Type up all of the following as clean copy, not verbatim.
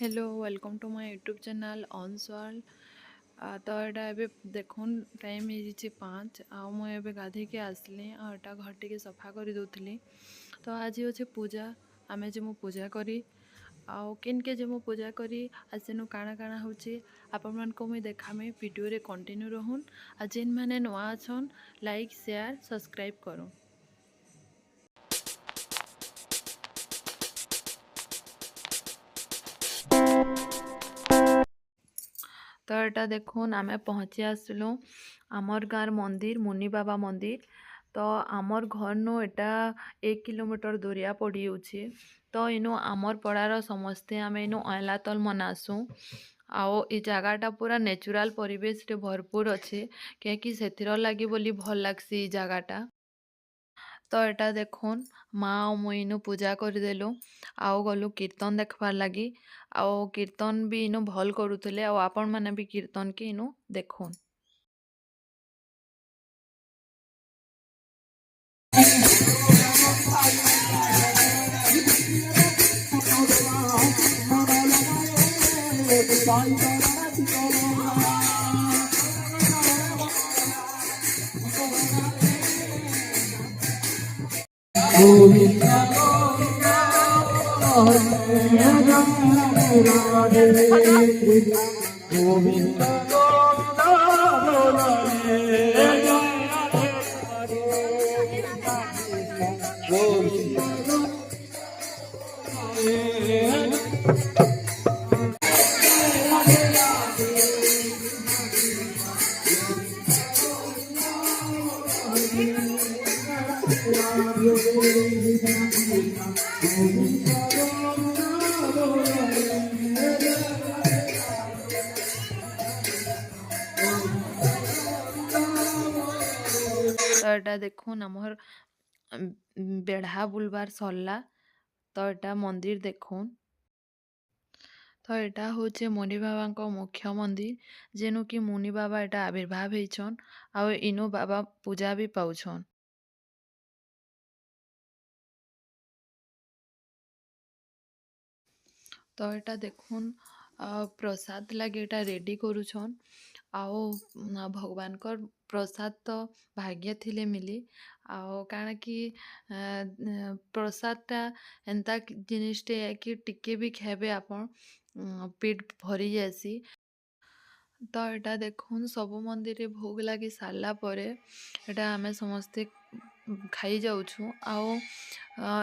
Hello welcome to my YouTube channel ऑन्स world. तो यहाँ ए देखुन टाइम हो 5 आबे गाधे के आसली आटा घर टे सफा कर दूसरी। तो आज अच्छे पूजा आम जमु पूजा करी किन के जमु पूजा करी आसेनु काଣା काଣା होची आपण मान को मुई देखामे वीडियो रे कंटिन्यू रहून आ जेन माने नवा अछन लाइक शेयर सब्सक्राइब करो। तो यहाँ देखुन आम पहुँची आसलु आमर गाँव मंदिर मुनि बाबा मंदिर। तो आमर घर नु एटा 1 किलोमीटर दूरिया पड़ी जाऊे। तो इनु आमर पड़ार समस्ते आम इनु अला तल मनासु आओ ये जगहटा पूरा नेचुराल परिवेश रे भरपूर अच्छे कहीं से लगी बोली भल लगसी जगहटा। तो यहाँ देखुन माँ और मुई इनु पूजा करदेलु आओ गलु कीर्तन देखबार लगी आओ कीर्तन भी इनु भल करुले आपण मैंने भी कीर्तन के इनु देखुन। तो यहाँ देखुन आमर बेढ़ा बुलबार सरला। तो यहाँ मंदिर देखुन। तो यहाँ हूँ मुनि बाबा मुख्य मंदिर जेनु कि मुनि बाबा यहाँ आविर्भाव होइछन आ इनु बाबा पूजा भी पाउछन। तो यहाँ देखुन प्रसाद लगे यहाँ रेडी करुछन आओ भगवान को प्रसाद तो भाग्य थिले मिली आओ काना कि प्रसादटा एंता जिनिसटे कि टिके भी खेबे आपण पेट भरी जासी। तो यहाँ देखुन सबु मंदिर भोग लगी सारा पर यहाँ आम समस्ते खाई जाऊँ आओ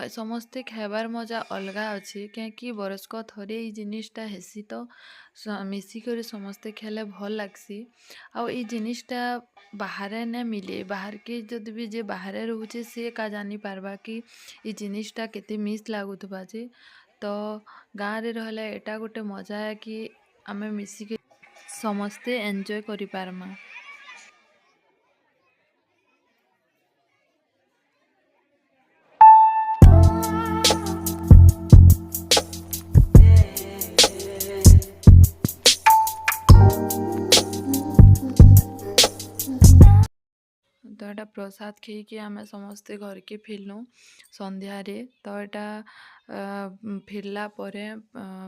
समस्ते खाबार मजा अलग अच्छे कहीं बरसक थरे ये जिनिसटा हेसी। तो मिसिकर समस्ते खेले भल लगसी आउ ये जिनिसटा बाहर न मिले बाहर के जदि भी जे बाहर रोचे सी का जानी पारबा कि ये जिनिसटा केते मिस लागुथबा जे। तो गाँव रे रहले एटा गोटे मजा है कि आम मिसिक समस्ते एंजॉय करि पारमा। तो यहाँ प्रसाद खाई आम समस्ते घर के फिरलु संध्यारे। तो यहाँ फिरला परे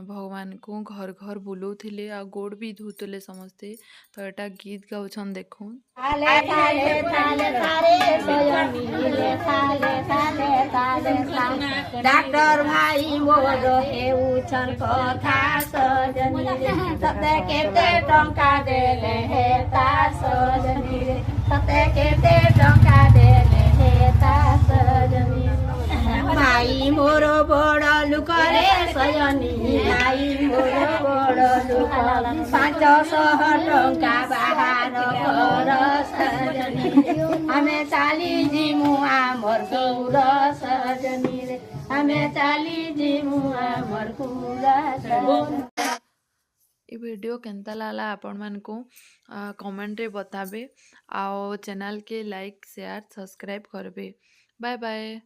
भगवान को घर घर बुलाऊले आ गोड़ भी धुले समस्ते। तो यहाँ गीत गाउछन देखुन। डॉक्टर भाई मोर हेउछन कथा सजनी सते केते टंका देले हेता सजनी सते केते टंका देले हेता सजनी माई मोर बड़ लुकरे सजनी माई मोर बड़ लुक 500 टंका बाहर कर सजनी हमें चाली जिमु आमर पूरा सजनी रे हमें चाली जिमु आमर पूरा सजनी। ये वीडियो केंता लाला आपण मान को कमेंट रे बताबे आओ चैनल के लाइक शेयर सब्सक्राइब करबे। Bye bye.